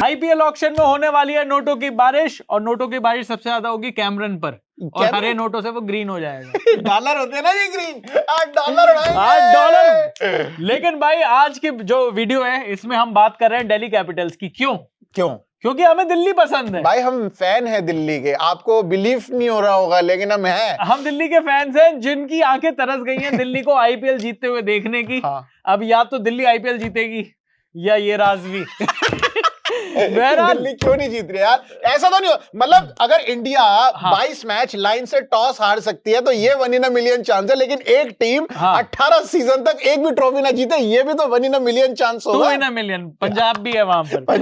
IPL auction में होने वाली है नोटों की बारिश, और नोटों की बारिश सबसे ज्यादा होगी कैमरन पर, और हरे नोटों से वो ग्रीन हो जाएगा। डॉलर होते हैं ना ये ग्रीन, $8 उड़ाएंगे। $8। लेकिन भाई आज की जो वीडियो है इसमें हम बात कर रहे हैं दिल्ली कैपिटल्स की। क्यों? क्योंकि हमें दिल्ली पसंद है भाई, हम फैन है दिल्ली के। आपको बिलीव नहीं हो रहा होगा लेकिन हम हैं। हम दिल्ली के फैंस हैं जिनकी आंखें तरस गई हैं दिल्ली को आईपीएल जीतते हुए देखने की। हाँ। अब या तो दिल्ली आईपीएल जीतेगी या ये राजवी। दिल्ली क्यों नहीं जीत रही यार? ऐसा तो नहीं हो, मतलब अगर इंडिया 22 मैच लाइन से टॉस हार सकती है तो ये 1 in a million चांस है, लेकिन एक टीम 18 सीजन तक एक भी ट्रॉफी ना जीते, ये भी तो 1 in a million चांस होगा। 2 in a million। पंजाब भी है वहां पर।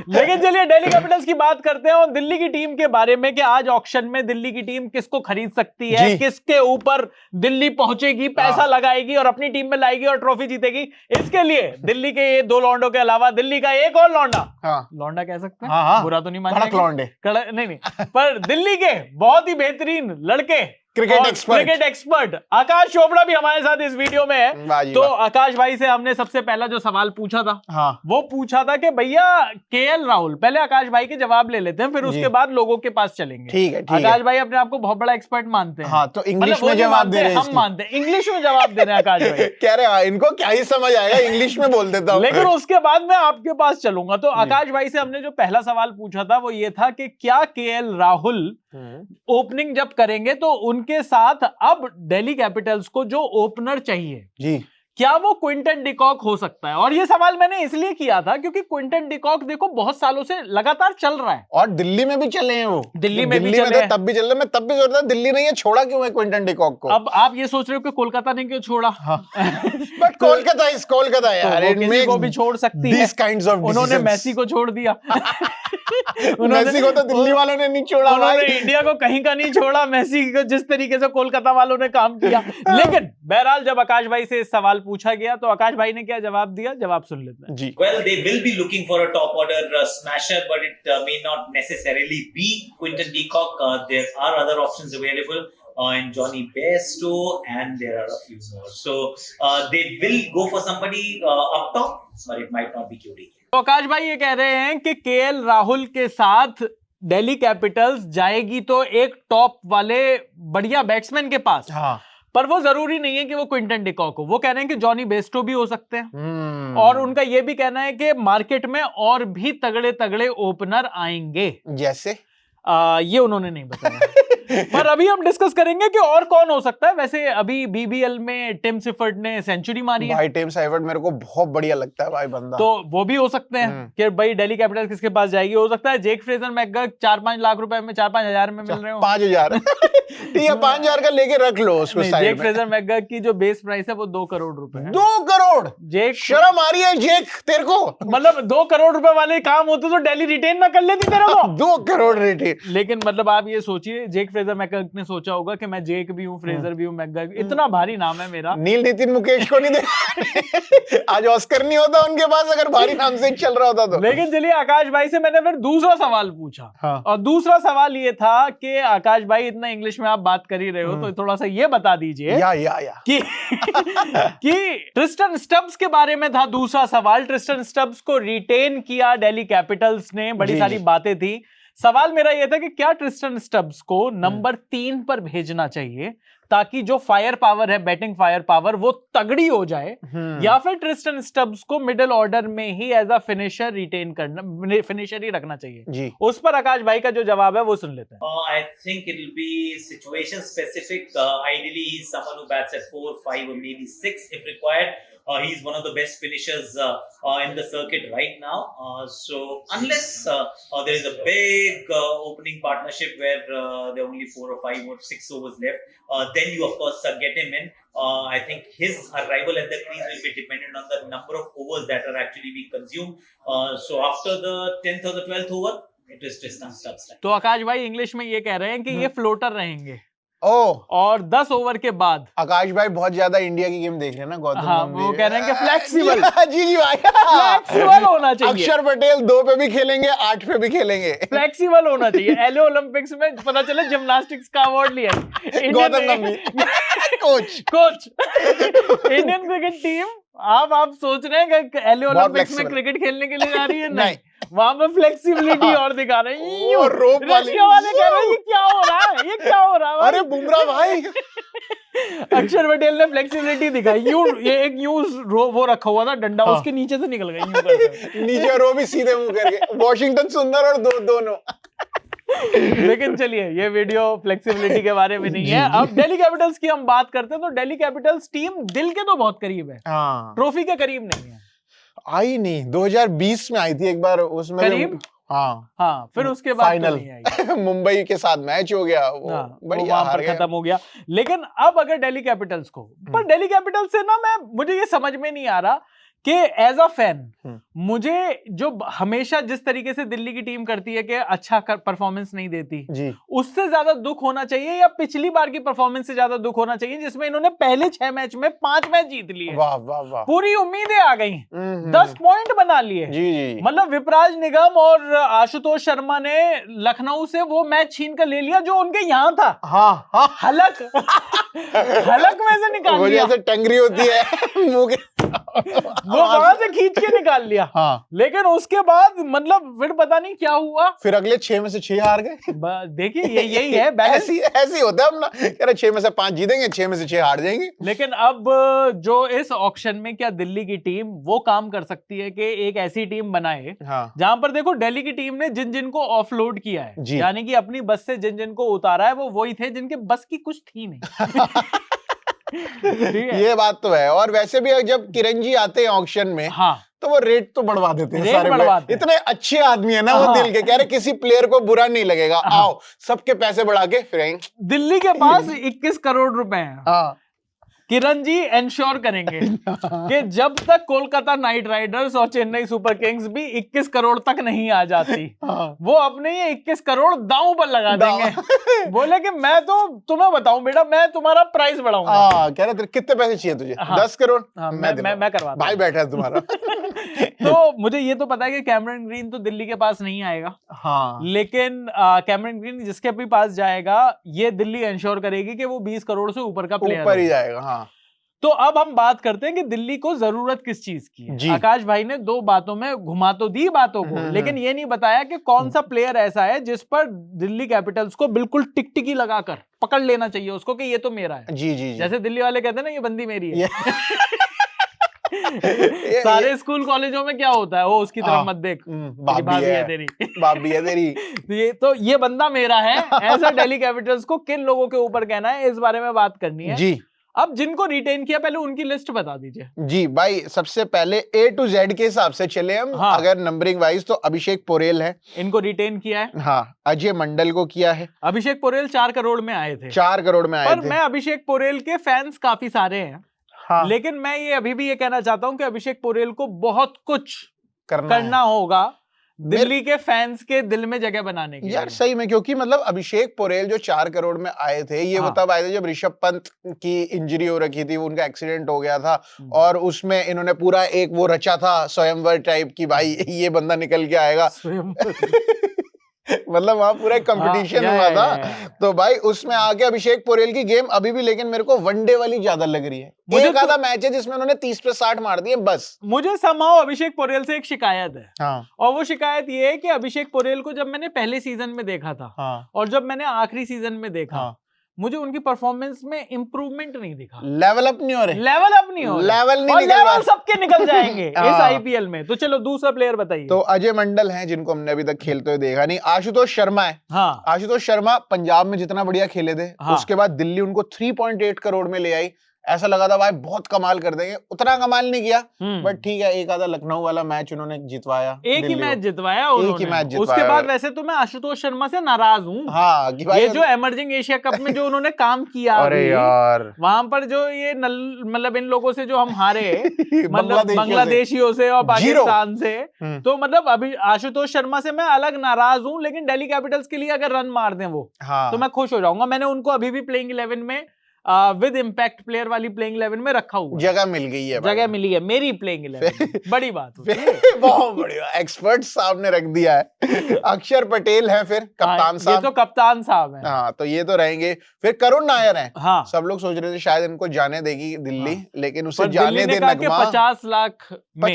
लेकिन चलिए दिल्ली कैपिटल्स की बात करते हैं और दिल्ली की टीम के बारे में कि आज ऑक्शन में दिल्ली की टीम किसको खरीद सकती है, किसके ऊपर दिल्ली पहुंचेगी, पैसा लगाएगी और अपनी टीम में लाएगी और ट्रॉफी जीतेगी। इसके लिए दिल्ली के ये 2 लौंडों के अलावा दिल्ली का एक और लौंडा, लौंडा कह सकते हैं, बुरा तो नहीं मानेंगे, कड़क लौंडे, नहीं, पर दिल्ली के बहुत ही बेहतरीन लड़के, क्रिकेट एक्सपर्ट आकाश चोपड़ा भी हमारे साथ इस वीडियो में है। तो आकाश भाई से हमने सबसे पहला जो सवाल पूछा था, वो पूछा था कि भैया केएल राहुल, पहले आकाश भाई के जवाब ले लेते हैं, फिर उसके बाद लोगों के पास चलेंगे। ठीक है। आकाश भाई अपने आप को बहुत बड़ा एक्सपर्ट मानते हैं। तो इंग्लिश में जवाब दे रहे हैं, हम मानते हैं इंग्लिश में जवाब दे रहे हैं आकाश भाई। कह रहे इनको क्या ही समझ आएगा, इंग्लिश में बोल देता हूं। लेकिन उसके बाद मैं आपके पास चलूंगा। तो आकाश भाई से हमने जो पहला सवाल पूछा था वो ये था कि क्या केएल राहुल ओपनिंग जब करेंगे तो उनके साथ अब दिल्ली कैपिटल्स को जो ओपनर चाहिए जी, क्या वो क्विंटन डिकॉक हो सकता है? और ये सवाल मैंने इसलिए किया था क्योंकि क्विंटन डिकॉक देखो बहुत सालों से लगातार चल रहा है, और दिल्ली में भी चले हैं वो। दिल्ली में तो तब भी चल रहे, मैं तब भी सोचता दिल्ली नहीं है, छोड़ा क्यों है क्विंटन डिकॉक को? अब आप ये सोच रहे हो कि कोलकाता ने क्यों छोड़ा? बट कोलकाता यार, किसी को भी छोड़ सकती है। उन्होंने मेसी को छोड़ दिया। मेसी को तो दिल्ली वालों ने नहीं छोड़ा, उन्होंने इंडिया को कहीं का नहीं छोड़ा, मेसी को जिस तरीके से कोलकाता वालों ने काम किया। लेकिन बहरहाल जब आकाश भाई से इस सवाल पूछा गया तो आकाश भाई ने क्या जवाब दिया, जवाब सुन लेते हैं जी। Well, they will be looking for a top order smasher, but it may not necessarily be Quinton de Kock. There are other options available in Johnny Bairstow, and there are a few more. So they will go for somebody up top, but it might not be QD. तो आकाश भाई ये कह रहे हैं कि KL Rahul के साथ Delhi Capitals जाएगी तो एक टॉप वाले बढ़िया बैट्समैन के पास, पर वो जरूरी नहीं है कि वो क्विंटन डिकॉक हो। वो कह रहे हैं कि जॉनी बेस्टो भी हो सकते हैं, और उनका ये भी कहना है कि मार्केट में और भी तगड़े तगड़े ओपनर आएंगे। जैसे ये उन्होंने नहीं बताया। पर अभी हम डिस्कस करेंगे कि और कौन हो सकता है। वैसे अभी बीबीएल में टिम सिफर्ट ने सेंचुरी मारी है। भाई टिम सिफर्ट मेरे को बहुत बढ़िया लगता है भाई बंदा, तो वो भी हो सकते हैं कि भाई दिल्ली कैपिटल्स किसके पास जाएगी। हो सकता है जेक फ्रेजर मैकगर्क 4-5 लाख रुपए में 4-5 हजार में मिल रहे हो। 5,000 ठीक है, 5,000 का लेके रख लो उसको। जेक फ्रेजर मैकगर्क की जो बेस प्राइस है वो 2 करोड़ रुपए है। 2 करोड़? जेक, शर्म आ रही है जेक तेरे को? मतलब 2 करोड़ रुपए वाले काम होते तो दिल्ली रिटेन ना कर लेती तेरे को। 2 करोड़ रिटेन। लेकिन मतलब आप ये सोचिए, जेक फ्रेजर मैकगर्क ने सोचा होगा कि मैं जेक भी हूँ, फ्रेजर भी हूँ, मैकगर्क, इतना भारी नाम है मेरा। नील नितिन मुकेश को नहीं दे आज ऑस्कर नहीं होता उनके पास अगर भारी नाम से चल रहा होता तो। लेकिन चलिए आकाश भाई से मैंने फिर दूसरा सवाल पूछा। और दूसरा सवाल ये था कि आकाश भाई इतना इंग्लिश में आप बात कर ही रहे हो तो थोड़ा सा ये बता दीजिए कि ट्रिस्टन स्टब्स के बारे में था दूसरा सवाल। ट्रिस्टन स्टब्स को रिटेन किया दिल्ली कैपिटल्स ने, बड़ी सारी बातें थी। सवाल मेरा यह था कि क्या ट्रिस्टन स्टब्स को नंबर 3 पर भेजना चाहिए ताकि जो फायर पावर है, बैटिंग फायर पावर, वो तगड़ी हो जाए, या फिर ट्रिस्टन स्टब्स को मिडिल ऑर्डर में ही एज अ फिनिशर रिटेन करना, फिनिशर ही रखना चाहिए जी। उस पर आकाश भाई का जो जवाब है वो सुन लेते हैं। I think it will be situation specific. Ideally, he's someone who bats at 4, 5, or maybe 6 if required. He's one of the best finishers in the circuit right now. So unless there is a big opening partnership where there are only 4 or 5 or 6 overs left, then you of course get him in. I think his arrival at the crease will be dependent on the number of overs that are actually being consumed. So after the 10th or the 12th over, it is Tristan Stubbs time. तो आकाश भाई English में ये कह रहे हैं कि ये floater रहेंगे। और 10 ओवर के बाद आकाश भाई बहुत ज्यादा इंडिया की गेम देख रहे हैं ना गौतम। हाँ, वो कह रहे हैं कि फ्लेक्सिबल जी भाई फ्लेक्सिबल होना चाहिए। अक्षर पटेल 2 पे भी खेलेंगे, 8 पे भी खेलेंगे, फ्लेक्सिबल होना चाहिए। एलओ ओलंपिक्स में पता चला जिम्नास्टिक्स का अवार्ड लिया Gautam coach Indian cricket team आप सोच रहे हैं कि एलए ओलंपिक्स में flexible. क्रिकेट खेलने के लिए जा रही है? नहीं। वहां पर फ्लेक्सिबिलिटी और दिखा रहे हैं। वो rope वाली। रशिया वाले कह रहे हैं ये क्या हो रहा है, ये क्या हो रहा है? अरे बुमराह भाई, अक्षर पटेल ने फ्लेक्सिबिलिटी दिखाई, यूं ये एक यूं वो रखा हुआ था डंडा, हाँ। उसके नीचे से निकल गया यूं करके। नीचे रो भी सीधे मुंह करके, वॉशिंगटन सुंदर और दोनों। लेकिन चलिए ये वीडियो फ्लेक्सिबिलिटी के बारे में नहीं है। अब दिल्ली कैपिटल्स की हम बात करते हैं तो दिल्ली कैपिटल्स टीम दिल के तो बहुत करीब है, हाँ, ट्रॉफी के करीब नहीं है। आई नहीं, 2020 में आई थी एक बार, उसमें करीब? हाँ, फिर उसके बाद फाइनल तो नहीं आई। मुंबई के साथ मैच हो गया, वो हाँ, वो बढ़िया वहां हार पर गए। खत्म हो गया। लेकिन अब अगर दिल्ली कैपिटल्स को, पर दिल्ली कैपिटल्स से ना मुझे ये समझ में नहीं आ रहा कि एज अ फैन मुझे जो हमेशा जिस तरीके से दिल्ली की टीम करती है कि अच्छा परफॉर्मेंस नहीं देती, जी, उससे ज्यादा दुख होना चाहिए या पिछली बार की परफॉर्मेंस से ज्यादा दुख होना चाहिए जिसमें इन्होंने पहले 6 मैच में 5 मैच जीत लिए। वाह वाह वाह, पूरी उम्मीदें आ गई, 10 पॉइंट बना लिए। जी जी, मतलब विपराज निगम और आशुतोष शर्मा ने लखनऊ से वो मैच छीन कर ले लिया जो उनके यहाँ था। हाँ हाँ, हलक हलक में से निकाल वो लिया, जैसे टंगरी होती है मुंह के, वो वहां से खींच के निकाल लिया। हाँ, लेकिन उसके बाद मतलब फिर पता नहीं क्या हुआ, फिर अगले 6 में से 6 हार गए। देखिए यही है बैलेंस। ऐसी होता है अपना, कह रहे 6 में से 5 जीतेंगे, 6 में से 6 हार जाएंगे। लेकिन अब जो इस ऑक्शन में क्या दिल्ली की टीम वो काम कर सकती है कि एक ऐसी टीम बनाए हाँ, जहां पर देखो दिल्ली की टीम ने जिन जिन को ऑफलोड किया है, जी। यानी कि अपनी बस से जिन जिन को उतारा है, वो वही थे जिनके बस की कुछ थी नहीं। ठीक है? ये बात तो है। और वैसे भी जब किरण जी आते हैं ऑक्शन में, हाँ, तो वो रेट तो बढ़वा देते हैं, रेट सारे बढ़वाते हैं। इतने अच्छे आदमी है ना वो, हाँ। दिल के, कह रहे किसी प्लेयर को बुरा नहीं लगेगा, आओ सबके पैसे बढ़ा के फिर आएंगे। दिल्ली के पास 21 करोड़ रुपए हैं। हाँ, किरण जी इंश्योर करेंगे कि जब तक कोलकाता नाइट राइडर्स और चेन्नई सुपर किंग्स भी 21 करोड़ तक नहीं आ जाती, हाँ, वो अपने ये 21 करोड़ दांव पर लगा देंगे। बोले कि मैं तो तुम्हें बताऊं बेटा, मैं तुम्हारा प्राइस बढ़ाऊंगा। हाँ, कह रहे तेरे कितने पैसे चाहिए तुझे? हाँ। 10 करोड़? हाँ, मैं दिलवाऊं। मैं करवाता भाई हूं। बैठा है तुम्हारा। तो मुझे ये तो पता है कि कैमरन ग्रीन तो दिल्ली के पास नहीं आएगा, हाँ, लेकिन कैमरन ग्रीन जिसके भी पास जाएगा ये दिल्ली इंश्योर करेगी कि वो 20 करोड़ से ऊपर का प्लेयर ऊपर ही हो। जाएगा। हाँ, तो अब हम बात करते हैं कि दिल्ली को जरूरत किस चीज की जी। है। आकाश भाई ने 2 बातों में घुमा तो दी बातों को, लेकिन ये नहीं बताया कि कौन सा प्लेयर ऐसा है जिस पर दिल्ली कैपिटल्स को बिल्कुल टिकटिकी लगाकर पकड़ लेना चाहिए उसको कि ये तो मेरा है। जी जी जी। जैसे दिल्ली वाले कहते हैं ना ये बंदी मेरी है। ये- सारे स्कूल कॉलेजों में क्या होता है, वो उसकी तरफ हाँ। मत देख, बाप भाभी भी है है तेरी। बाप भी है तेरी। तो ये बंदा मेरा है, ऐसा दिल्ली कैपिटल्स को किन लोगों के ऊपर कहना है, इस बारे में बात करनी है। जी अब जिनको रिटेन किया पहले उनकी लिस्ट बता दीजिए। जी भाई, सबसे पहले A to Z के हिसाब से चले हम। हाँ। अगर नंबरिंग वाइज तो अभिषेक पोरेल है, इनको रिटेन किया है। हाँ, अजय मंडल को किया है, अभिषेक पोरेल 4 करोड़ में आए थे, 4 करोड़ में आए पर थे। मैं अभिषेक पोरेल के फैंस काफी सारे हैं, हाँ, लेकिन मैं ये अभी भी ये कहना चाहता हूं कि अभिषेक पोरेल को बहुत कुछ करना करना होगा दिल्ली के फैंस के दिल में जगह बनाने के यार लिए। सही में, क्योंकि मतलब अभिषेक पोरेल जो 4 करोड़ में आए थे, ये वो हाँ। तब आए थे जब ऋषभ पंत की इंजरी हो रखी थी, उनका एक्सीडेंट हो गया था, और उसमें इन्होंने पूरा एक वो रचा था स्वयंवर टाइप की, भाई ये बंदा निकल के आएगा। स्वयं मतलब वहां पूरा एक कंपटीशन हाँ, हुआ या, था। तो भाई उसमें आके अभिषेक पोरेल की गेम अभी भी लेकिन मेरे को वनडे वाली ज्यादा लग रही है। मुझे एक आधा मैच है जिसमें उन्होंने 30 पे 60 मार दिए बस। मुझे समाओ अभिषेक पोरेल से एक शिकायत है, हाँ और वो शिकायत ये है कि अभिषेक पोरेल को जब मैंने पहले सीजन में देखा था हाँ और जब मैंने आखिरी सीजन में देखा, हाँ, मुझे उनकी परफॉर्मेंस में इंप्रूवमेंट नहीं दिखा। लेवल अप नहीं हो रहे, लेवल अप नहीं हो रहा। लेवल नहीं और निकल रहा। लेवल सबके निकल जाएंगे इस हाँ। आईपीएल में। तो चलो दूसरा प्लेयर बताइए। तो अजय मंडल हैं जिनको हमने अभी तक खेलते हुए देखा नहीं। आशुतोष शर्मा है। हाँ, आशुतोष शर्मा पंजाब में जितना बढ़िया खेले थे, हाँ। उसके बाद दिल्ली उनको 3.8 करोड़ में ले आई। ऐसा लगा था भाई बहुत कमाल कर देंगे, उतना कमाल नहीं किया, बट ठीक है, एक आधा लखनऊ वाला मैच उन्होंने जितवाया, एक ही दिल्ली मैच को। जितवाया एक ही उन्होंने। मैच जितवाया। उसके बाद वैसे तो मैं आशुतोष शर्मा से नाराज हूँ। हाँ कि भाई ये जो इमर्जिंग एशिया कप में जो उन्होंने काम किया, अरे यार वहां पर जो ये मतलब इन लोगों से जो हम हारे, मतलब बांग्लादेशियों बांग्लादेशियों से और पाकिस्तान से, हम्म। तो मतलब अभी आशुतोष शर्मा से मैं अलग नाराज हूँ, लेकिन दिल्ली कैपिटल्स के लिए अगर रन मार दें वो, हाँ तो मैं खुश हो जाऊंगा। मैंने उनको अभी भी प्लेइंग 11 में विद इम्पैक्ट प्लेयर वाली प्लेइंग 11 में रखा हुआ है। जगह मिल गई है भाई। जगह मिली है मेरी प्लेइंग 11 में। बड़ी बात होती है। बहुत बढ़िया, एक्सपर्ट सामने रख दिया है। अक्षर पटेल है फिर कप्तान ये साहब। तो कप्तान साहब है। हाँ, तो ये तो रहेंगे। फिर करुण नायर हैं। हाँ, सब लोग सोच रहे थे शायद इनको जाने देगी दिल्ली, लेकिन उसे पर जाने दिल्ली ने दे कहा कि नगमा। 50 लाख में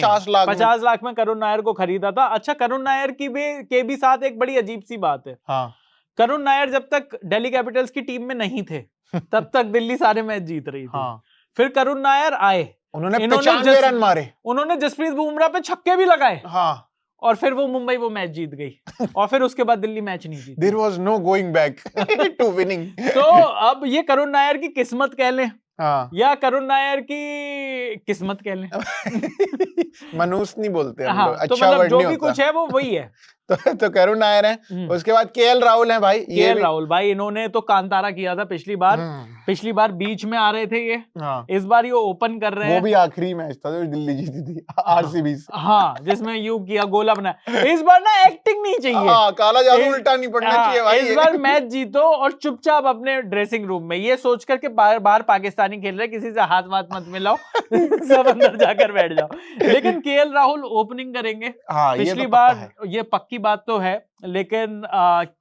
50 लाख में करुण नायर को खरीदा था। अच्छा, करुण नायर के भी साथ एक बड़ी अजीब सी बात है। हाँ, करुण नायर जब तक दिल्ली कैपिटल्स की टीम में नहीं थे तब तक दिल्ली सारे मैच जीत रही थी। हाँ, फिर करुण नायर आए, उन्होंने इन्होंने 95 रन मारे। उन्होंने जसप्रीत बुमराह पे छक्के भी लगाए हाँ, और फिर वो मुंबई वो मैच जीत गई और फिर उसके बाद दिल्ली मैच नहीं जीती। There was no going back to winning. तो अब ये करुण नायर की किस्मत कह लें हाँ, या करुण नायर की किस्मत कह लें। मनूस नहीं बोलते हम हाँ, लोग। तो अच्छा मतलब वर्ड जो नहीं भी होता। कुछ है वो वही है। तो करुण नायर हैं। उसके बाद केएल राहुल हैं भाई। ये केएल भी राहुल भाई, इन्होंने तो कांतारा किया था पिछली बार बीच में आ रहे थे ये। हाँ, इस बार ये ओपन कर रहे वो हैं। भी आखिरी मैच था जो दिल्ली जीती थी आरसीबी से। हाँ, जिसमें यू किया गोला बनाया। इस बार ना एक्टिंग नहीं चाहिए। हाँ, काला जादू इस- उल्टा नहीं पड़ना चाहिए भाई। इस बार मैच जीतो और चुपचाप अपने ड्रेसिंग रूम में ये सोच कर के बाहर पाकिस्तानी खेल रहे, किसी से हाथ मत मिलाओ, सब अंदर जाकर बैठ जाओ। लेकिन केएल राहुल ओपनिंग करेंगे। हाँ, ये पिछली तो पक्का बार है। ये पक्की बात तो है, लेकिन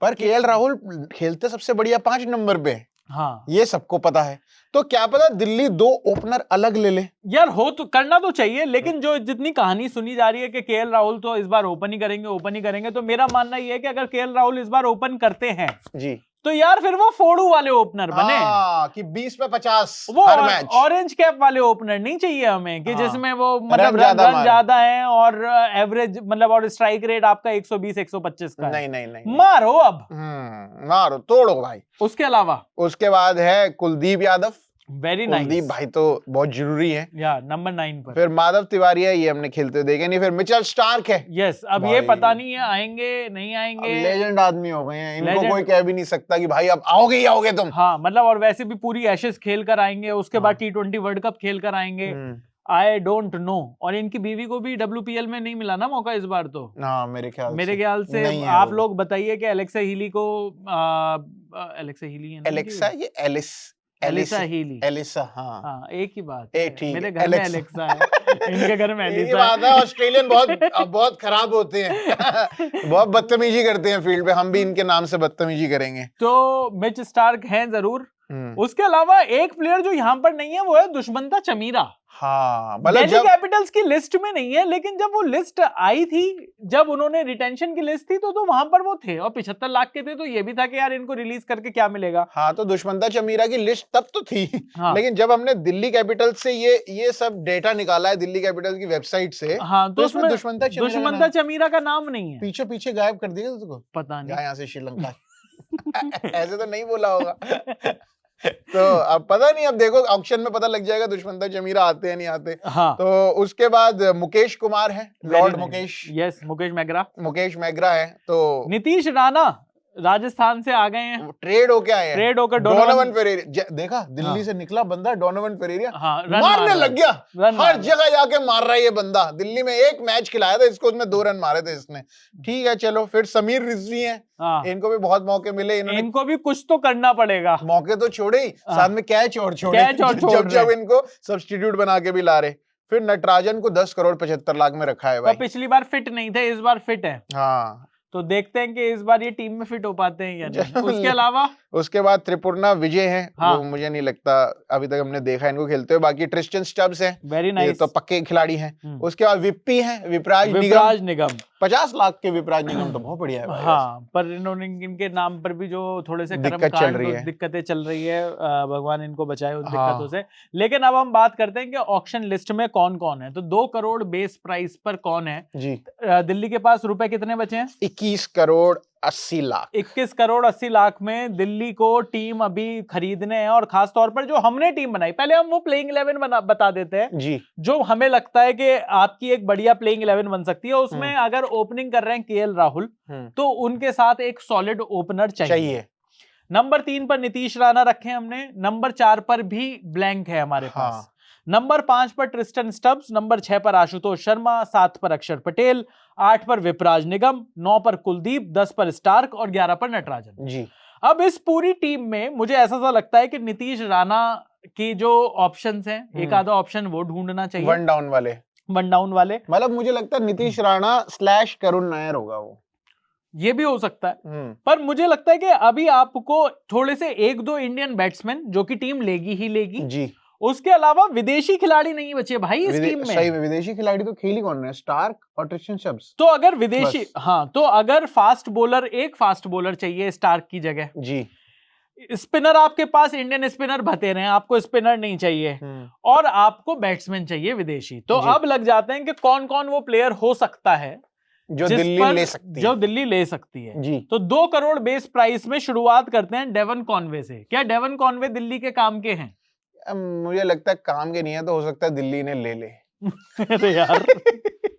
पर केएल राहुल खेलते सबसे बढ़िया 5 नंबर पे, हाँ ये सबको पता है। तो क्या पता दिल्ली 2 ओपनर अलग ले ले। यार, हो तो करना तो चाहिए, लेकिन जो जितनी कहानी सुनी जा रही है कि केएल राहुल तो इस बार ओपन ही करेंगे, तो मेरा मानना ये है कि अगर केएल राहुल इस बार ओपन करते हैं जी, तो यार फिर वो फोड़ू वाले ओपनर बने। हाँ, कि 20 पे 50 वो हर मैच। ऑरेंज कैप वाले ओपनर नहीं चाहिए हमें कि हाँ, जिसमें वो मतलब रन ज्यादा है और एवरेज मतलब और स्ट्राइक रेट आपका 120-125 का है। नहीं मारो अब। मारो तोड़ो भाई। उसके अलावा उसके बाद है कुलदीप यादव। वेरी कुलदीप नाइस भाई तो बहुत जरूरी है। यार, नंबर 9 पर। फिर माधव तिवारी है, ये हमने खेलते हुए देखे नहीं। फिर मिचेल स्टार्क है। यस, अब ये भाई। पता नहीं है आएंगे नहीं आएंगे। लेजेंड आदमी हो गए हैं, इनको Legend। कोई कह भी नहीं सकता कि भाई अब आओगे ही आओगे तुम। हाँ, मतलब और वैसे भी पूरी एशेज खेल कर आएंगे, उसके बाद हाँ। T20 वर्ल्ड कप खेल कर आएंगे। I don't know. और इनकी बीवी को भी WPL में नहीं मिला ना मौका इस बार तो। हाँ, मेरे ख्याल से से नहीं है आप वो। लोग बताइए कि एलेक्सा हीली को एलेक्सा हीली है ना एलेक्सा, इनकी? ये एलिसा हीली। एलिसा, हाँ। हाँ, एक ही बात ए, है। ठीक मेरे है, घर में एलेक्सा। एलेक्सा है, इनके घर में ये एलिसा बात है, ऑस्ट्रेलियन बहुत खराब होते हैं। बहुत बदतमीजी करते हैं फील्ड पे। हम भी इनके नाम से बदतमीजी करेंगे। तो मिच स्टार्क हैं जरूर। उसके अलावा एक प्लेयर जो यहाँ पर नहीं है वो है दुष्मंता चमीरा। हाँ, मतलब दिल्ली जब कैपिटल्स की लिस्ट में नहीं है, लेकिन जब वो लिस्ट आई थी, जब उन्होंने रिटेंशन की लिस्ट थी तो वहां पर वो थे और 75 लाख के थे, तो ये भी था कि यार इनको रिलीज करके क्या मिलेगा। हाँ, तो दुष्मंता चमीरा की लिस्ट तब तो थी। हाँ। लेकिन जब हमने दिल्ली कैपिटल्स से ये सब डेटा निकाला है दिल्ली कैपिटल्स की वेबसाइट से, हाँ, तो इसमें दुष्मंता चमीरा का नाम नहीं है। पीछे पीछे गायब कर दिया उसको। पता नहीं। यहाँ से श्रीलंका। ऐसे तो नहीं बोला होगा। तो अब पता नहीं, अब देखो ऑक्शन में पता लग जाएगा दुष्मंता चमीरा आते हैं नहीं आते। हाँ, तो उसके बाद मुकेश कुमार है, Lord Mukesh. Yes, Mukesh McGrath है। तो नीतीश राणा राजस्थान से आ गए हैं, ट्रेड होके आए हैं। ट्रेड होकर डोनोवन फेरेरा देखा, दिल्ली से निकला बंदा डोनोवन फेरेरा। हाँ, मारने लग गया, रन हर जगह जाके मार रहा है ये बंदा। दिल्ली में एक मैच खिलाया था इसको, उसमें 2 रन मारे थे इसने। ठीक है, चलो। फिर समीर रिजवी हैं। हाँ, इनको भी बहुत मौके मिले, इनको भी कुछ तो करना पड़ेगा। मौके तो छोड़े ही, साथ में कैच और छोड़े। जब इनको सब्स्टिट्यूट बना के भी ला रहे। फिर नटराजन को 10 करोड़ 75 लाख में रखा है भाई। पिछली बार फिट नहीं थे, इस बार फिट है। हाँ, तो देखते हैं कि इस बार ये टीम में फिट हो पाते हैं या नहीं। उसके अलावा उसके बाद त्रिपुर्णा विजय हैं। हाँ। वो मुझे नहीं लगता अभी तक हमने देखा इनको खेलते हुए। बाकी ट्रिस्टन स्टब्स हैं, वेरी ये नाइस, तो पक्के खिलाड़ी हैं। उसके बाद विप्पी हैं, विपराज निगम। 50 लाख के विपराज निगम तो बहुत बढ़िया है भाई। हाँ, पर इन्होंने इनके नाम पर भी जो थोड़े से दिक्कत चल रही है। दिक्कतें चल रही है, भगवान इनको बचाए उन हाँ। दिक्कतों से। लेकिन अब हम बात करते हैं कि ऑक्शन लिस्ट में कौन कौन है। तो 2 करोड़ बेस प्राइस पर कौन है जी। दिल्ली के पास? रुपए कितने बचे हैं? 21 करोड़ 80 लाख। 21 करोड़ 80 लाख में दिल्ली को टीम अभी खरीदने हैं, और खास तौर पर जो हमने टीम बनाई, पहले हम वो प्लेइंग 11 बता देते हैं जी। जो हमें लगता है कि आपकी एक बढ़िया प्लेइंग 11 बन सकती है। उसमें अगर ओपनिंग कर रहे हैं केएल राहुल, तो उनके साथ एक सॉलिड ओपनर चाहिए। नंबर 3 पर नीतीश राणा रखे हमने, नंबर 4 पर भी ब्लैंक है हमारे पास, नंबर 5 पर ट्रिस्टन स्टब्स, नंबर 6 पर आशुतोष शर्मा, 7 पर अक्षर पटेल, 8 पर विपराज निगम, 9 पर कुलदीप, 10 पर स्टार्क और 11 पर नटराजन। जी। अब इस पूरी टीम में मुझे ऐसा सा लगता है कि नीतीश राणा की जो ऑप्शंस हैं, एक आधा ऑप्शन वो ढूंढना चाहिए, वन डाउन वाले, वन डाउन वाले। मतलब मुझे लगता है नीतीश राणा / करुण नायर होगा वो, ये भी हो सकता है। पर मुझे लगता है कि अभी आपको थोड़े से 1-2 इंडियन बैट्समैन जो कि टीम लेगी ही लेगी जी, उसके अलावा विदेशी खिलाड़ी नहीं बचे भाई इस टीम में। सही में विदेशी खिलाड़ी तो खेल ही कौन रहे हैं, स्टार्क और ट्रिस्टन स्टब्स। तो अगर विदेशी, हाँ, तो अगर एक फास्ट बॉलर चाहिए स्टार्क की जगह जी, स्पिनर आपके पास इंडियन स्पिनर भते रहे, आपको स्पिनर नहीं चाहिए और आपको बैट्समैन चाहिए विदेशी, तो अब लग जाते हैं कि कौन कौन वो प्लेयर हो सकता है जो दिल्ली ले सकती है, जो दिल्ली ले सकती है जी। तो 2 करोड़ बेस प्राइस में शुरुआत करते हैं डेवन कॉनवे से। क्या डेवन कॉनवे दिल्ली के काम के हैं? मुझे लगता है काम के नहीं है, तो हो सकता है दिल्ली ने ले अरे यार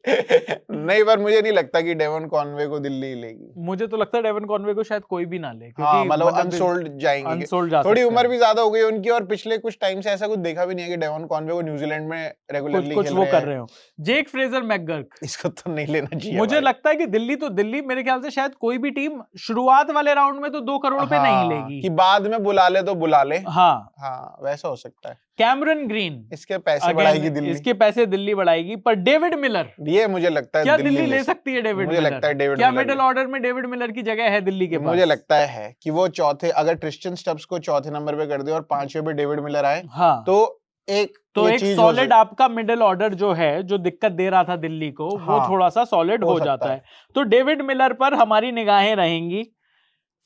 नहीं, पर मुझे नहीं लगता कि डेवन कॉनवे को दिल्ली लेगी। मुझे तो लगता है डेवन कॉनवे को शायद कोई भी ना ले, हाँ, मतलब अनसोल्ड जाएंगे, अनसोल्ड थोड़ी उम्र भी ज्यादा हो गई उनकी, और पिछले कुछ टाइम से ऐसा कुछ देखा भी नहीं है कि डेवन कॉनवे को न्यूजीलैंड में रेगुलरली कुछ वो कर रहे हो। जेक फ्रेजर मैकगर्क, इसको तो नहीं लेना चाहिए। मुझे लगता है कि दिल्ली मेरे ख्याल से शायद कोई भी टीम शुरुआत वाले राउंड में तो 2 करोड़ पे नहीं लेगी, कि बाद में बुला ले तो बुला ले। हाँ, वैसा हो सकता है। कैमरन ग्रीन, इसके पैसे बढ़ाएगी दिल्ली, इसके पैसे दिल्ली बढ़ाएगी। पर डेविड मिलर, ये मुझे लगता है क्या दिल्ली ले सकती है डेविड मुझे मिलर? लगता है डेविड क्या मिलर मिडिल ऑर्डर में डेविड मिलर की जगह है दिल्ली के पास? मुझे लगता है कि वो चौथे, अगर ट्रिस्टन स्टब्स को चौथे नंबर पे कर दे और 5वें पे डेविड मिलर आए, हाँ, तो एक सॉलिड आपका मिडिल ऑर्डर जो है, जो दिक्कत दे रहा था दिल्ली को, वो थोड़ा सा सॉलिड हो जाता है। तो डेविड मिलर पर हमारी निगाहें रहेंगी।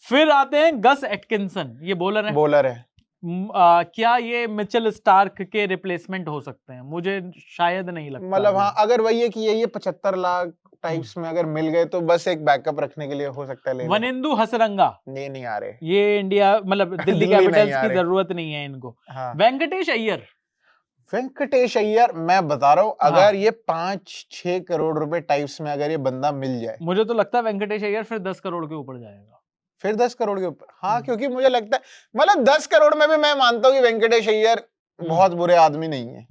फिर आते हैं गस एटकिंसन, ये बॉलर है। क्या ये मिचेल स्टार्क के रिप्लेसमेंट हो सकते हैं? मुझे शायद नहीं लगता। मतलब हाँ, अगर वही है कि ये 75 लाख टाइप्स में अगर मिल गए तो बस एक बैकअप रखने के लिए हो सकता है। वनिंदु हसरंगा ये नहीं आ रहे, ये इंडिया मतलब दिल्ली कैपिटल्स की जरूरत नहीं है इनको। वेंकटेश अय्यर, मैं बता रहा हूँ, अगर ये 5-6 करोड़ रुपए टाइप्स में अगर ये बंदा मिल जाए, मुझे तो लगता है वेंकटेश अय्यर फिर 10 करोड़ के ऊपर जाएगा। फिर 10 करोड़ के ऊपर, हाँ, क्योंकि मुझे लगता है मतलब 10 करोड़ में भी मैं मानता हूँ कि वेंकटेश अय्यर बहुत बुरे आदमी नहीं है।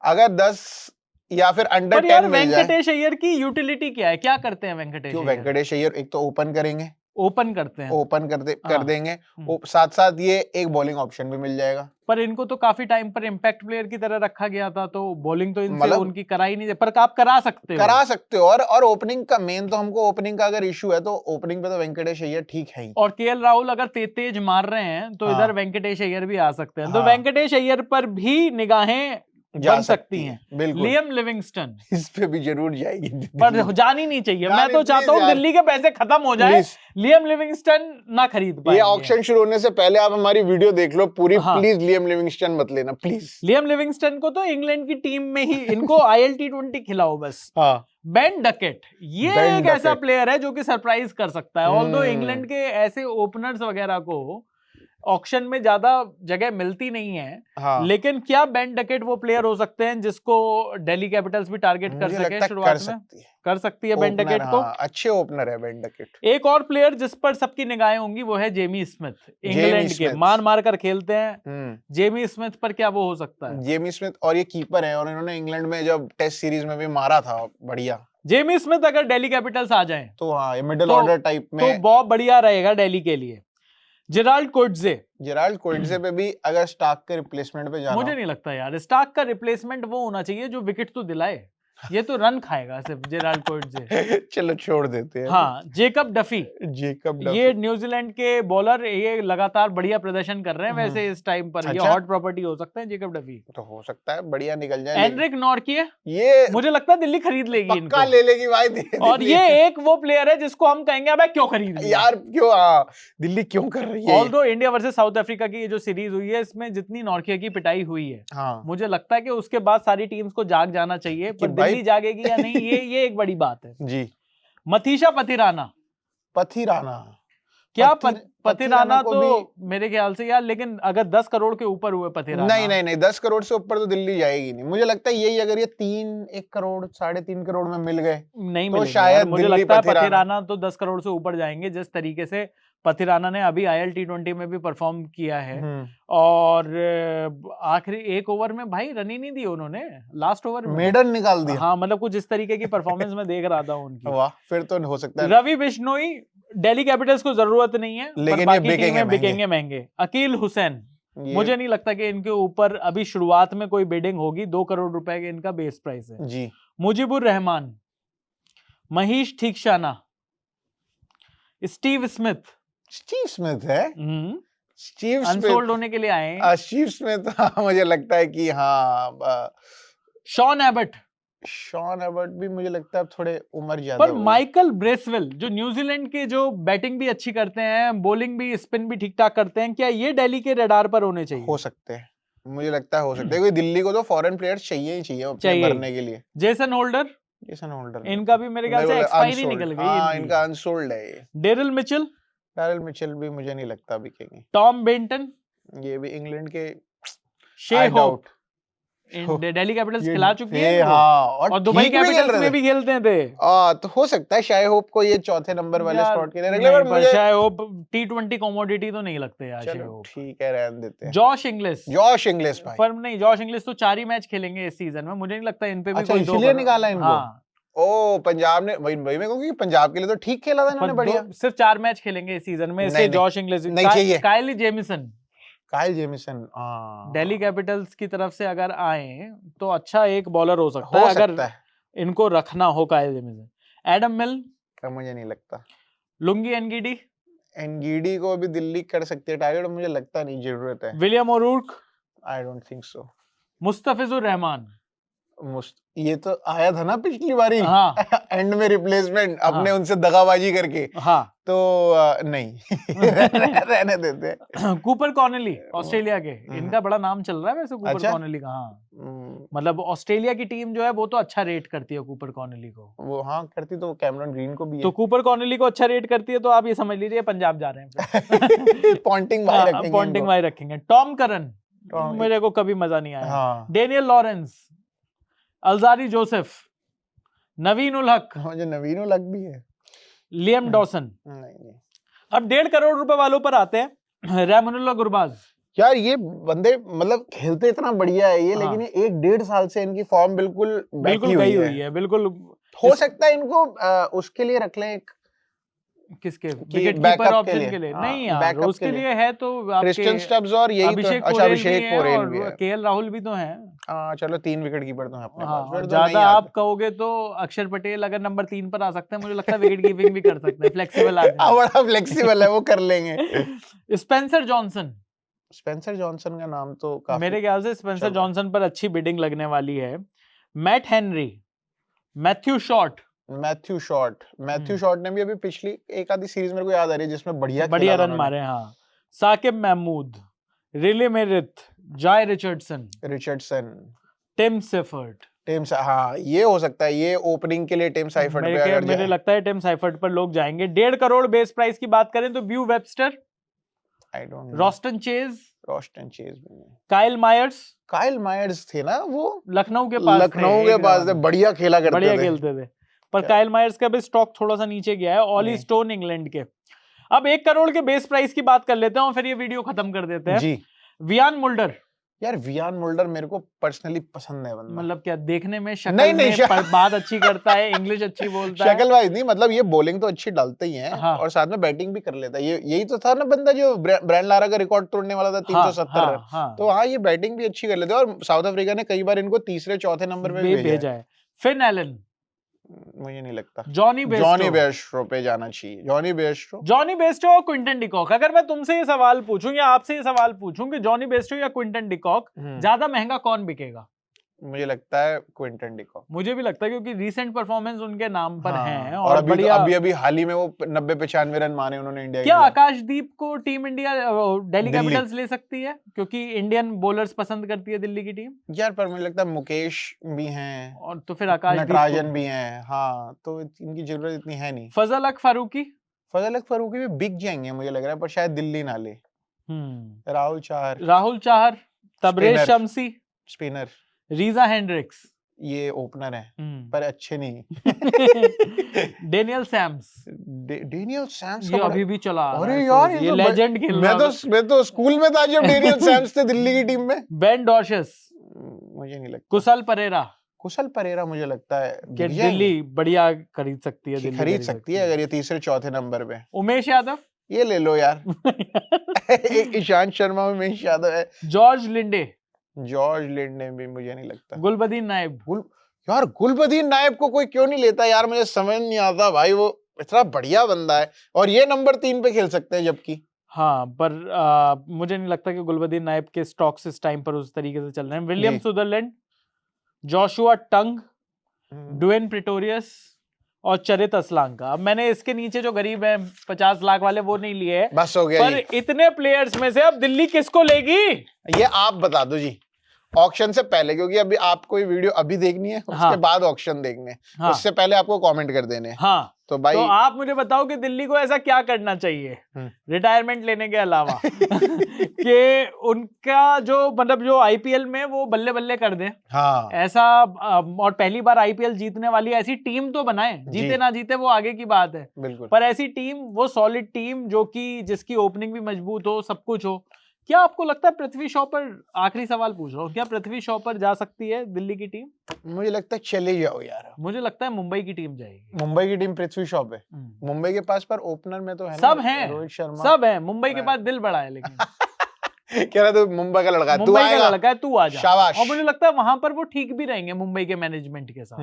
अगर 10 या फिर अंडर 10 मिल जाए। वेंकटेश अय्यर की यूटिलिटी क्या है? क्या करते हैं वेंकटेश अय्यर? एक तो ओपन करेंगे, ओपन कर देंगे, साथ साथ ये एक बॉलिंग ऑप्शन भी मिल जाएगा। पर इनको तो काफी टाइम पर इम्पैक्ट प्लेयर की तरह रखा गया था, तो बॉलिंग तो इनसे उनकी करा ही नहीं, पर आप करा सकते हो। और ओपनिंग का मेन तो हमको ओपनिंग का अगर इशू है तो ओपनिंग पे तो वेंकटेश अय्यर ठीक है ही। और केएल राहुल अगर तेज मार रहे हैं तो इधर वेंकटेश अय्यर भी आ सकते हैं। तो वेंकटेश अय्यर पर भी निगाहें बन सकती हैं। बिल्कुल। लियम लिविंगस्टन, इस पे भी जरूर जाएगी, पर जानी नहीं चाहिए। मैं तो चाहता हूँ दिल्ली के पैसे खत्म हो जाए, लियम लिविंगस्टन ना खरीद पाए। ये ऑक्शन शुरू होने से पहले आप हमारी वीडियो देख लो पूरी। प्लीज लियम लिविंगस्टन मत लेना, प्लीज। लियम लिविंगस्टन को तो इंग्लैंड की टीम में ही इनको ILT20 खिलाओ बस। बेन डकेट, ये एक ऐसा प्लेयर है जो कि सरप्राइज कर सकता है। ऑल्दो इंग्लैंड के ऐसे ओपनर्स वगैरह को ऑक्शन में ज्यादा जगह मिलती नहीं है, लेकिन क्या बेन डकेट वो प्लेयर हो सकते हैं जिसको दिल्ली कैपिटल्स भी टारगेट कर सके शुरुआत में? कर सकती है बेन डकेट को। अच्छे ओपनर है बेन डकेट। एक और प्लेयर जिस पर सबकी निगाहें होंगी वो है जेमी स्मिथ, इंग्लैंड के मार कर खेलते हैं। जेमी स्मिथ पर क्या वो हो सकता है? जेमी स्मिथ, और ये कीपर है, और इन्होंने इंग्लैंड में जब टेस्ट सीरीज में भी मारा था बढ़िया। जेमी स्मिथ अगर दिल्ली कैपिटल्स आ जाए तो हाँ, ये मिडिल ऑर्डर टाइप में तो बहुत बढ़िया रहेगा दिल्ली के लिए। जेराल्ड कोएट्जे पे भी अगर स्टार्क के रिप्लेसमेंट पे जाना, मुझे नहीं लगता यार स्टार्क का रिप्लेसमेंट वो होना चाहिए जो विकेट तो दिलाए। ये तो रन खाएगा सिर्फ जेराल्ड कोएट्जे। चलो छोड़ देते हैं। हाँ, जेकब डफी, ये न्यूजीलैंड के बॉलर, ये लगातार बढ़िया प्रदर्शन कर रहे हैं वैसे इस टाइम पर। ये हॉट प्रॉपर्टी हो सकते हैं जेकब डफी। तो हो सकता है बढ़िया निकल जाए। एनरिक नॉर्किए, ये मुझे लगता है दिल्ली खरीद लेगी इनको। पक्का ले लेगी भाई। और ये एक वो प्लेयर है जिसको हम कहेंगे अबे क्यों खरीद यार, क्यों दिल्ली क्यों कर रही है? Although India versus south Africa की जो सीरीज हुई है, इसमें जितनी नॉर्किया की पिटाई हुई है, मुझे लगता है कि उसके बाद सारी टीम्स को जाग जाना चाहिए। पर दिल्ली जागेगी या नहीं, ये एक बड़ी बात है जी। मथीशा पथिराना क्या पथिराना तो मेरे ख्याल से यार, लेकिन अगर 10 करोड़ के ऊपर हुए पथिराना, नहीं 10 करोड़ से ऊपर तो दिल्ली जाएगी नहीं। मुझे लगता है यही अगर ये 1 करोड़ 3.5 करोड़ में मिल गए नहीं तो शायद मुझे लगता है पथिराना तो 10 करोड़ से ऊपर जाएंगे। जिस तरीके से पथिराना ने अभी ILT20 में भी परफॉर्म किया है, और आखिरी 1 ओवर में भाई रन ही नहीं दी उन्होंने, लास्ट ओवर में मेडन निकाल दिया। हाँ, मतलब कुछ इस तरीके की परफॉर्मेंस में देख रहा था उनकी। वाह, फिर तो हो सकता है। रवि बिश्नोई दिल्ली कैपिटल्स को जरूरत नहीं है, लेकिन पर ये बाकी बिकेंगे टीमें महंगे। बिकेंगे महंगे। अकील हुसैन, ये- मुझे नहीं लगता कि इनके ऊपर अभी शुरुआत में कोई बिडिंग होगी। 2 करोड़ रुपए के इनका बेस प्राइस है। जी Mujeebur Rahman, Maheesh Theekshana, Steve Smith, Steve Smith है। स्टीव स्मिथ अनसोल्ड होने के लिए आए हैं। स्टीव स्मिथ मुझे लगता है कि हाँ शॉन एबट, शॉन एबर्ट भी मुझे लगता है अब थोड़े उम्र ज्यादा पर हो गई। माइकल ब्रेसवेल जो न्यूजीलैंड के, जो बैटिंग भी अच्छी करते हैं, बॉलिंग भी, स्पिन भी ठीक ठाक करते हैं, क्या ये दिल्ली के रडार पर होने चाहिए? हो सकते हैं, मुझे लगता है हो सकते हैं, क्योंकि दिल्ली को तो फॉरेन प्लेयर्स चाहिए ही चाहिए अपने चाहिए। भरने के लिए। जेसन होल्डर, जेसन होल्डर इनका भी मेरे ख्याल से एक्सपायरी निकल गई हाँ इनकी। इनका अनसोल्ड है ये। डेरिल मिचेल, डैरिल मिचेल भी मुझे नहीं लगता बिकेंगे। टॉम बेंटन, ये भी इंग्लैंड के शे I hope, doubt Delhi Capitals ये- खिला चुकी है ये इनको। हाँ और दुबई ठीक भी खेल कैपिटल्स रहे में थे। भी खेलते थे। तो हो सकता है शाय होप को ये चौथे नंबर वाले यार, स्पॉट के लिए रख ले, नहीं, पर पर मुझे शाय होप T20 कमोडिटी तो नहीं लगते यार शाय चलो होप। ठीक है रहने देते हैं। जॉश इंग्लिश, जॉश इंग्लिश भाई, पर नहीं, जॉश इंग्लिश तो 4 ही मैच खेलेंगे इस सीजन में, मुझे नहीं लगता इन पे भी अच्छा, कोई 2 इसीलिए निकाला इनको? हाँ, ओ पंजाब ने वही वही मैं कहूँ कि पंजाब के लिए तो ठीक खेला था इन्होंने, पर बढ़िया। सिर्फ 4 मैच खेलेंगे इस सीजन में, नहीं, इसलिए नहीं, जॉश इंग्लिश नहीं चाहिए। काइली जेमिसन काइल जेमिसन हाँ दिल्ली कैपिटल्स की तरफ से अगर आए तो अच्छा एक बॉलर हो सकता हो है, अगर सकता है, इनको रखना हो काइल जेमिसन। एडम मिल, पर मुझे नहीं लगता। लुंगी एनगीडी, एनगीडी को भी दिल्ली कर सकती है टारगेट, मुझे लगता नहीं जरूरत है। William O'Rourke, I don't think so. Mustafizur Rahman. ये तो आया था ना पिछली बारी हाँ एंड में रिप्लेसमेंट अपने हाँ। उनसे दगाबाजी करके, हाँ तो नहीं रहने देते हैं। कूपर कॉर्नेली ऑस्ट्रेलिया के, इनका बड़ा नाम चल रहा है वैसे कूपर अच्छा? कॉर्नेली का। हाँ मतलब ऑस्ट्रेलिया की टीम जो है वो तो अच्छा रेट करती है कूपर कॉर्नेली को। वो हाँ करती तो कैमरन ग्रीन को भी तो कूपर कॉर्नेली को अच्छा रेट करती है, तो आप ये समझ लीजिए पंजाब जा रहे हैं। पॉन्टिंग भाई रखेंगे पॉन्टिंग इनको। भाई रखेंगे। टॉम करन, टॉम- मेरे को कभी मजा नहीं आया। हाँ डेनियल लॉरेंस, अल्जारी जोसेफ, नवीन उल हक, मुझे नवीन लग भी है। Liam Dawson. नहीं अब 1.5 करोड़ रुपए वालों पर आते हैं। रहमानुल्लाह गुरबाज, यार ये बंदे मतलब खेलते इतना बढ़िया है ये, हाँ। लेकिन ये 1-1.5 साल से इनकी फॉर्म बिल्कुल बिल्कुल गई हुई है, बिल्कुल। हो सकता है इनको उसके लिए रख लें एक किसके कि विकेट backup कीपर के ऑप्शन लिए। के लिए? हाँ, नहीं यार, backup उसके के लिए। लिए है तो क्रिस्टियन आपके स्टब्स और यही तो अभिषेक अच्छा पोरेल अभिषेक भी है पोरेल भी है। और केएल राहुल भी तो हैं। हाँ चलो 3 विकेट कीपर तो है अपने हाँ, पास, फिर और तो ज्यादा नहीं आता। आप कहोगे तो अक्षर पटेल अगर नंबर 3 पर आ सकते हैं, मुझे लगता है विकेट कीपिंग भी कर सकते हैं, फ्लेक्सिबल बड़ा फ्लेक्सिबल है, वो कर लेंगे। आदमी। स्पेंसर जॉनसन, स्पेंसर जॉनसन का नाम तो काफी मेरे ख्याल से स्पेंसर चल रहा है। जॉनसन पर अच्छी बिडिंग लगने वाली है। Matt Henry, Matthew Short, Matthew Short ने भी अभी पिछली एक आधी सीरीज मेरे को याद आ रही है जिसमें बढ़िया बढ़िया खेला था रन उन्होंने। मारे। हाँ, साकिब महमूद, रिले मेरिथ, जाय रिचर्डसन, टिम सेफर्ट। हाँ ये हो सकता है, ये ओपनिंग के लिए टिम साइफर्ट पे अगर मेरे जाए। लगता है टिम साइफर्ट पर लोग जाएंगे। 1.5 करोड़ बेस प्राइस की बात करें तो ब्यू Webster, I don't know. Roston chase, Roston chase भी नहीं। काइल मायर्स, काइल मायर्स थे ना वो लखनऊ के पास थे, बढ़िया खेला करते बढ़िया थे। खेलते थे, पर क्या? काइल मायर्स का भी स्टॉक थोड़ा सा नीचे गया है। ऑली नहीं। स्टोन इंग्लैंड के। अब 1 करोड़ के बेस प्राइस की बात कर लेते हैं और फिर ये वीडियो खत्म कर देते हैं। जी वियान मुल्डर, यार वियान मुल्डर मेरे को पर्सनली पसंद है बंदा। मतलब क्या देखने में शक्ल नहीं, में शक्ल- बात अच्छी करता है, इंग्लिश अच्छी बोलता है। शक्ल वाइज नहीं, मतलब ये बॉलिंग तो अच्छी डालते ही है हाँ। और साथ में बैटिंग भी कर लेता है। ये यही तो था ना बंदा जो ब्रांड लारा का रिकॉर्ड तोड़ने वाला था 370 रन। हाँ, तो हाँ ये बैटिंग भी अच्छी कर लेते हैं और साउथ अफ्रीका ने कई बार इनको तीसरे चौथे नंबर पे भी भेजा है। है। फिन एलन, मुझे नहीं लगता जॉनी बेयरस्ट्रो पे जाना चाहिए। जॉनी बेस्टो और क्विंटन डिकॉक। अगर मैं तुमसे ये सवाल पूछूं या आपसे ये सवाल पूछूं कि जॉनी बेस्टो या क्विंटन डिकॉक ज्यादा महंगा कौन बिकेगा? मुझे लगता है क्विंटन डिकॉक। मुझे भी लगता है, क्योंकि रीसेंट परफॉर्मेंस उनके नाम पर हाँ, हैं और अभी बढ़िया। अभी हाल ही में वो 90-95 रन मारे उन्होंने इंडिया क्या के लिए। आकाशदीप को team India Delhi Delhi. Capitals ले सकती है, क्योंकि इंडियन बॉलर्स पसंद करती है दिल्ली की टीम? यार पर मुझे लगता है मुकेश भी हैं और तो फिर आकाशदीप नटराजन भी हैं। हाँ तो इनकी जरूरत इतनी है नहीं। फजल हक फारूकी, फजल फरूकी भी बिक जाएंगे मुझे लग रहा है, पर शायद दिल्ली ना ले। Rahul Chahar, Tabraiz Spinner। Shamsi, spinner, Reeza Hendricks, ये ओपनर है पर अच्छे नहीं। डेनियल सैम्स, डेनियल सैम्स ये का अभी भी चला आ रहा अरे है, यार ये लेजेंड खेल रहा है। मैं तो स्कूल में था जब डेनियल सैम्स थे दिल्ली की टीम में। बेन डॉशस, मुझे नहीं लगता। कुशल परेरा, कुशल परेरा मुझे लगता है कि दिख जाएंगे। दिल्ली बढ़िया खरीद सकती है, कि दिल्ली खरीद सकती है अगर ये तीसरे चौथे नंबर पे। उमेश यादव ये ले लो यार। एक ईशांत शर्मा, उमेश यादव है, जॉर्ज लिंडे, जॉर्ज लिंडे भी मुझे नहीं लगता। गुलबदीन नायब, यार गुलबदीन नायब को कोई क्यों नहीं लेता यार, मुझे समझ नहीं आता भाई, वो इतना बढ़िया बंदा है और ये नंबर 3 पे खेल सकते हैं जबकि। हाँ पर मुझे नहीं लगता कि गुलबदीन नायब के स्टॉक्स इस टाइम पर उस तरीके से चल रहे हैं। विलियम जी। सुदरलैंड, जोशुआ टंग, ड्वेन प्रिटोरियस और चरित असलांका। अब मैंने इसके नीचे जो गरीब है 50 लाख वाले वो नहीं लिए हैं, बस हो गया पर जी। इतने प्लेयर्स में से अब दिल्ली किसको लेगी? ये आप बता दो जी ऑक्शन से पहले, क्योंकि अभी आपको ये वीडियो अभी देखनी है, उसके हाँ। बाद ऑक्शन देखने, हाँ। उससे पहले आपको कमेंट कर देने हैं। हाँ तो भाई तो आप मुझे बताओ कि दिल्ली को ऐसा क्या करना चाहिए रिटायरमेंट लेने के अलावा कि उनका जो मतलब जो आईपीएल में वो बल्ले बल्ले कर दे हाँ ऐसा, और पहली बार आईपीएल जीतने वाली ऐसी टीम तो बनाए, जीते ना जीते वो आगे की बात है, बिल्कुल। पर ऐसी टीम, वो सॉलिड टीम जो कि जिसकी ओपनिंग भी मजबूत हो, सब कुछ हो। क्या आपको लगता है पृथ्वी शॉ पर, आखिरी सवाल पूछ रहा हूँ, क्या पृथ्वी शॉ पर जा सकती है दिल्ली की टीम? मुझे लगता है चले जाओ यार, मुझे लगता है मुंबई की टीम जाएगी। मुंबई की टीम पृथ्वी शॉ पे। मुंबई के पास पर ओपनर में तो है सब ना, हैं, रोहित शर्मा सब है। मुंबई के पास दिल बड़ा है लेकिन कह रहा तू मुंबई का लड़का है, तू मुंबई का आएगा, लड़का है, तू आ जा। शाबाश। और मुझे लगता है वहां पर वो ठीक भी रहेंगे मुंबई के मैनेजमेंट के साथ,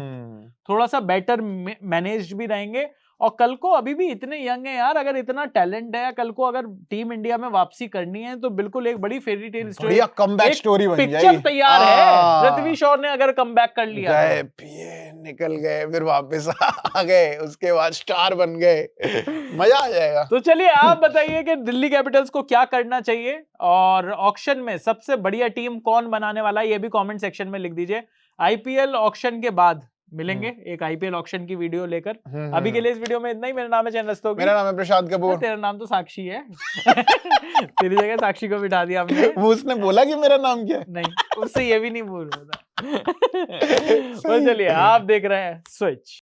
थोड़ा सा बेटर मैनेज्ड भी रहेंगे। और कल को अभी भी इतने यंग है यार, अगर इतना टैलेंट है, कल को अगर टीम इंडिया में वापसी करनी है तो बिल्कुल एक बड़ी फेरी टेल स्टोरी, बढ़िया कमबैक स्टोरी बन पिक्चर जाएगी। तैयार है। पृथ्वी शॉ ने अगर कमबैक कर लिया गए पिए निकल गए फिर वापस आ गए, उसके बाद स्टार बन गए, मजा आ जाएगा। तो चलिए आप बताइए कि दिल्ली कैपिटल्स को क्या करना चाहिए और ऑक्शन में सबसे बढ़िया टीम कौन बनाने वाला है, ये भी कमेंट सेक्शन में लिख दीजिए। आईपीएल ऑक्शन के बाद मिलेंगे एक आईपीएल ऑक्शन की वीडियो लेकर। अभी के लिए इस वीडियो में इतना ही। मेरा नाम है चैन रस्तोगी। मेरा नाम है प्रशांत कपूर। तेरा नाम तो साक्षी है तेरी जगह साक्षी को बिठा दिया हमने। वो उसने बोला कि मेरा नाम क्या है? नहीं, उससे ये भी नहीं बोल रहा था। चलिए आप देख रहे हैं स्विच।